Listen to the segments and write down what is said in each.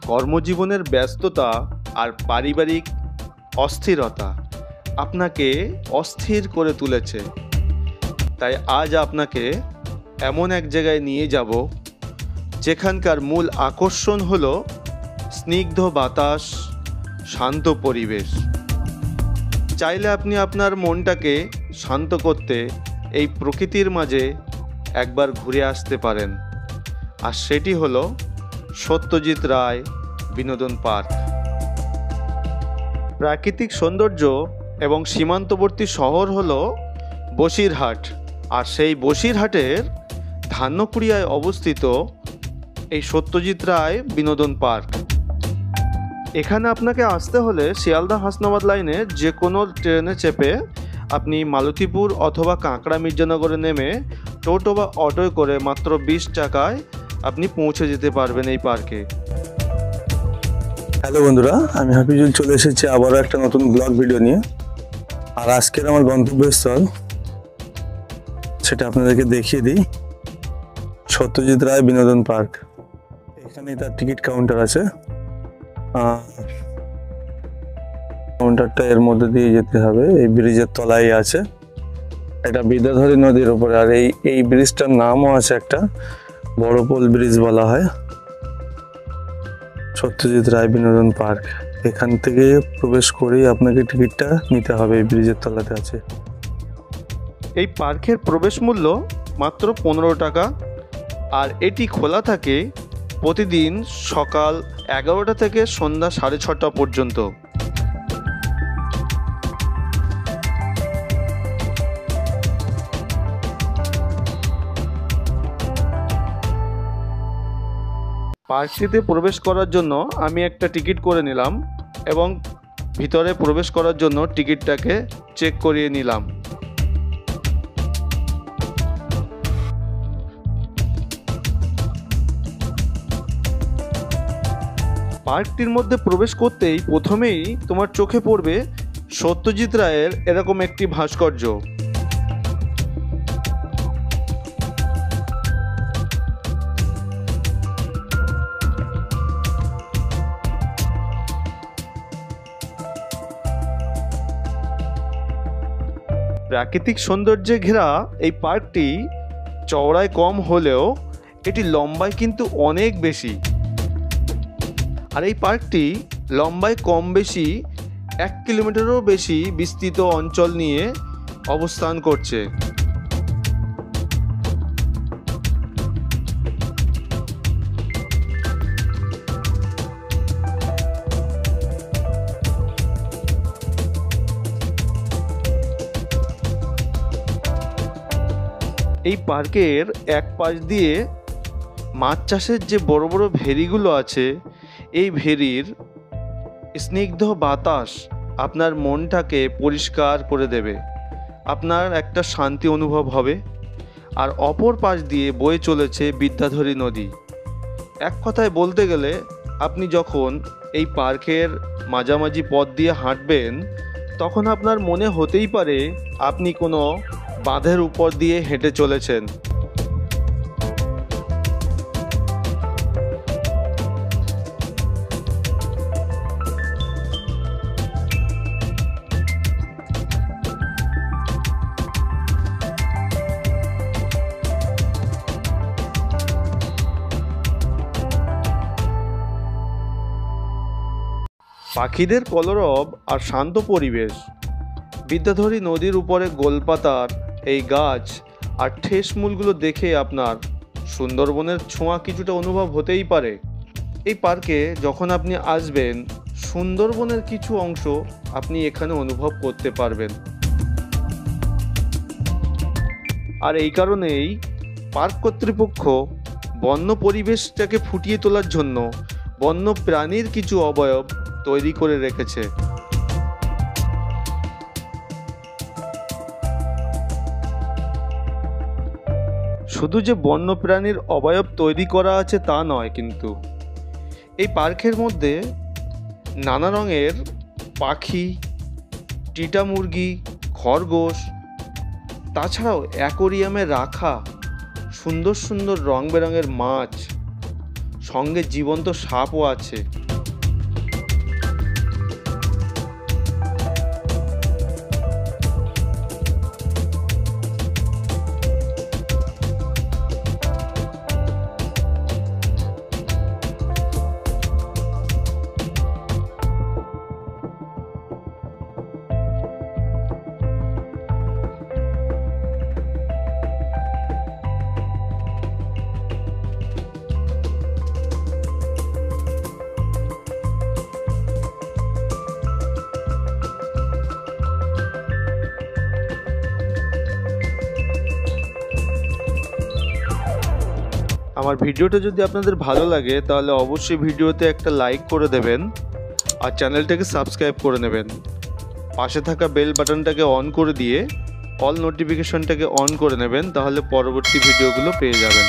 কর্মজীবনের ব্যস্ততা আর পারিবারিক অস্থিরতা আপনাকে অস্থির করে তুলেছে। তাই আজ আপনাকে এমন এক জায়গায় নিয়ে যাব যেখানকার মূল আকর্ষণ হলো স্নিগ্ধ বাতাস, শান্ত পরিবেশ। চাইলে আপনি আপনার মনটাকে শান্ত করতে এই প্রকৃতির মাঝে একবার ঘুরে আসতে পারেন, আর সেটি হলো সত্যজিৎ রায় বিনোদন পার্ক। প্রাকৃতিক সৌন্দর্য এবং সীমান্তবর্তী শহর হলো বসিরহাট, আর সেই বসিরহাটের ধান্যকুড়িয়ায় অবস্থিত এই সত্যজিৎ রায় বিনোদন পার্ক। এখানে আপনাকে আসতে হলে শিয়ালদা হাসনাবাদ লাইনে যে কোনো ট্রেনে চেপে আপনি মালতীপুর অথবা কাঁকড়া মির্জানগরে নেমে টোটো বা অটোয় করে মাত্র 20 টাকায় আপনি পৌঁছে যেতে পারবেন এই পার্কে। হ্যালো বন্ধুরা, আমি হাফিজুল চলে এসেছি আবারও একটা নতুন ব্লগ ভিডিও নিয়ে। আর আজকের আমার গন্তব্যস্থল সেটা আপনাদেরকে দেখিয়ে দিই, সত্যজিৎ রায় বিনোদন পার্ক। এখানে তার টিকিট কাউন্টার আছে, কাউন্টারটা এর মধ্যে দিয়ে যেতে হবে। এই ব্রিজের তলায় আছে, এটা বিদ্যাধরী নদীর উপরে। আর এই ব্রিজটার নামও আছে একটা, বড়পোল ব্রিজ বলা হয়। সত্যজিৎ রায় বিনোদন পার্ক, এখান থেকে প্রবেশ করেই আপনাকে টিকিটটা নিতে হবে। এই ব্রিজের তলাতে আছে। এই পার্কের প্রবেশ মূল্য মাত্র 15 টাকা, আর এটি খোলা থাকে প্রতিদিন সকাল 11টা থেকে সন্ধ্যা 6:30 পর্যন্ত। পার্কটিতে প্রবেশ করার জন্য আমি একটা টিকিট করে নিলাম এবং ভিতরে প্রবেশ করার জন্য টিকিটটাকে চেক করিয়ে নিলাম। পার্কটির মধ্যে প্রবেশ করতেই প্রথমেই তোমার চোখে পড়বে সত্যজিৎ রায়ের এরকম একটি ভাস্কর্য। প্রাকৃতিক সৌন্দর্যে ঘেরা এই পার্কটি চওড়ায় কম হলেও এটি লম্বায় কিন্তু অনেক বেশি। আর এই পার্কটি লম্বায় কম বেশি 1 কিলোমিটারেরও বেশি বিস্তৃত অঞ্চল নিয়ে অবস্থান করছে। এই পার্কের এক পাশ দিয়ে মাছ চাষের যে বড় বড় ভেরিগুলো আছে, এই ভেরির স্নিগ্ধ বাতাস আপনার মনটাকে পরিষ্কার করে দেবে, আপনার একটা শান্তি অনুভব হবে। আর অপর পাশ দিয়ে বয়ে চলেছে বিদ্যাধরী নদী। এক কথায় বলতে গেলে আপনি যখন এই পার্কের মাঝামাঝি পথ দিয়ে হাঁটবেন, তখন আপনার মনে হতেই পারে আপনি কোনো বাঁধের উপর দিয়ে হেঁটে চলেছেন। পাখিদের কলরব আর শান্ত পরিবেশ, বিদ্যাধরী নদীর উপরে গোলপাতার এই গাছ আর ঠেস মূলগুলো দেখে আপনার সুন্দরবনের ছোঁয়া কিছুটা অনুভব হতেই পারে। এই পার্কে যখন আপনি আসবেন, সুন্দরবনের কিছু অংশ আপনি এখানে অনুভব করতে পারবেন। আর এই কারণেই পার্ক কর্তৃপক্ষ বন্য পরিবেশটাকে ফুটিয়ে তোলার জন্য বন্য প্রাণীর কিছু অবয়ব তৈরি করে রেখেছে। শুধু যে বন্যপ্রাণীর অবয়ব তৈরি করা আছে তা নয়, কিন্তু এই পার্কের মধ্যে নানা রঙের পাখি, টিটা মুরগি, খরগোশ, তাছাড়াও অ্যাকোরিয়ামে রাখা সুন্দর সুন্দর রং বেরঙের মাছ সঙ্গে জীবন্ত সাপও আছে। আমার ভিডিওটা যদি আপনাদের ভালো লাগে তাহলে অবশ্যই ভিডিওতে একটা লাইক করে দেবেন আর চ্যানেলটাকে সাবস্ক্রাইব করে নেবেন। পাশে থাকা বেল বাটনটাকে অন করে দিয়ে অল নোটিফিকেশনটাকে অন করে নেবেন, তাহলে পরবর্তী ভিডিওগুলো পেয়ে যাবেন।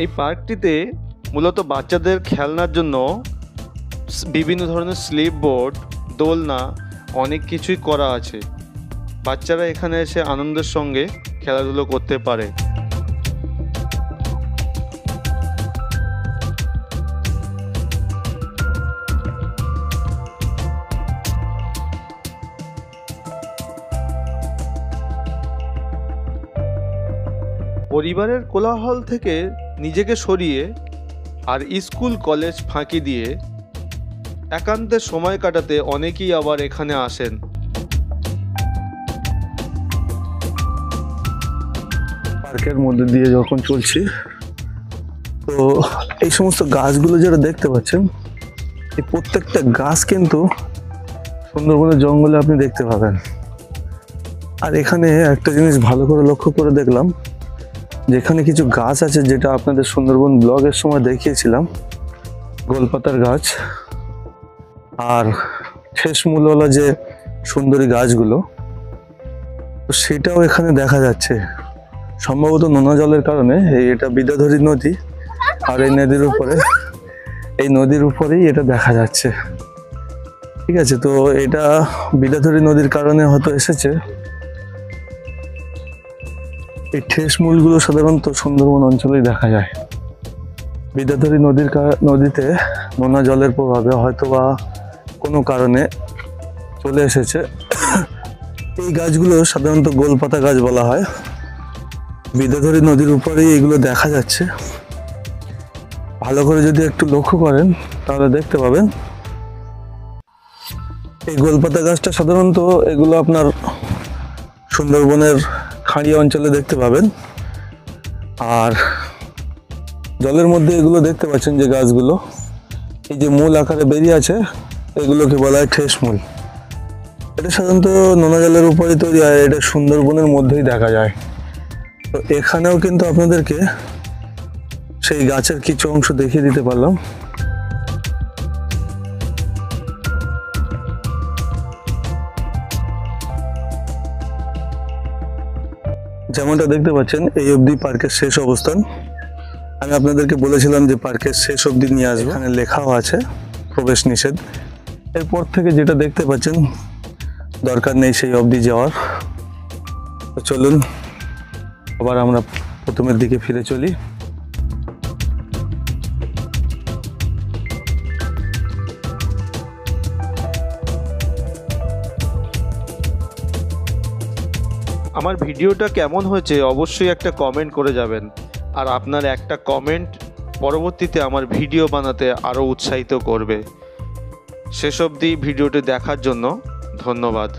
এই পার্কটিতে মূলত বাচ্চাদের খেলনার জন্য বিভিন্ন ধরনের স্লিপ বোর্ড, দোলনা, অনেক কিছুই করা আছে। বাচ্চারা এখানে এসে আনন্দের সঙ্গে খেলাধুলো করতে পারে। পরিবারের কোলাহল থেকে নিজেকে সরিয়ে আর স্কুল কলেজ ফাঁকি দিয়ে একান্তে সময় কাটাতে অনেকেই আবার এখানে আসেন। পার্কের মধ্যে দিয়ে যখন চলছি, তো এই সমস্ত গাছগুলো যারা দেখতে পাচ্ছেন, এই প্রত্যেকটা গাছ কিন্তু সুন্দরবনের জঙ্গলে আপনি দেখতে পাবেন। আর এখানে একটা জিনিস ভালো করে লক্ষ্য করে দেখলাম, যেখানে কিছু গাছ আছে যেটা আপনাদের সুন্দরবন ব্লগের সময় দেখিয়েছিলাম, গোলপাতার গাছ আর ঠেসমূলওয়ালা যে সুন্দরী গাছগুলো, তো সেটাও এখানে দেখা যাচ্ছে। সম্ভবত নোনা জলের কারণে এটা বিদ্যাধরী নদী, আর এই নদীর উপরেই এটা দেখা যাচ্ছে। ঠিক আছে, তো এটা বিদ্যাধরী নদীর কারণে হয়তো এসেছে। এই ঠেসমূলগুলো সাধারণত সুন্দরবন অঞ্চলেই দেখা যায়। বিদ্যাধরী নদীতে নোনা জলের প্রভাবে হয়তোবা কোনো কারণে চলে এসেছে। এই গাছগুলো সাধারণত গোলপাতা গাছ বলা হয়। বিদ্যাধরী নদীর উপরেই এগুলো দেখা যাচ্ছে। ভালো করে যদি একটু লক্ষ্য করেন তাহলে দেখতে পাবেন এই গোলপাতা গাছটা সাধারণত এগুলো আপনার সুন্দরবনের খাঁড়ি অঞ্চলে দেখতে পাবেন। আর জলের মধ্যে এগুলো দেখতে পাচ্ছেন যে গাছগুলো, এই যে মূল আকারে বেরিয়ে আছে, এগুলোকে বলা হয় ঠেসমূল। এটা সাধারণত নোনা জলের উপরে তৈরি হয়, এটা সুন্দরবনের মধ্যেই দেখা যায়। তো এখানেও কিন্তু আপনাদেরকে সেই গাছের কিছু অংশ দেখিয়ে দিতে পারলাম। যেমনটা দেখতে পাচ্ছেন, এই অবধি পার্কের শেষ অবস্থান। আমি আপনাদেরকে বলেছিলাম যে পার্কের শেষ অবধি নিয়ে আসবো, এখানে লেখাও আছে প্রবেশ নিষেধ। এরপর থেকে যেটা দেখতে পাচ্ছেন, দরকার নেই সেই অবধি যাওয়ার। তো চলুন আবার আমরা প্রথমের দিকে ফিরে চলি। আমার ভিডিওটা কেমন হয়েছে অবশ্যই একটা কমেন্ট করে যাবেন। আর আপনার একটা কমেন্ট পরবর্তীতে আমার ভিডিও বানাতে আরও উৎসাহিত করবে। শেষ অবধি ভিডিওটি দেখার জন্য ধন্যবাদ।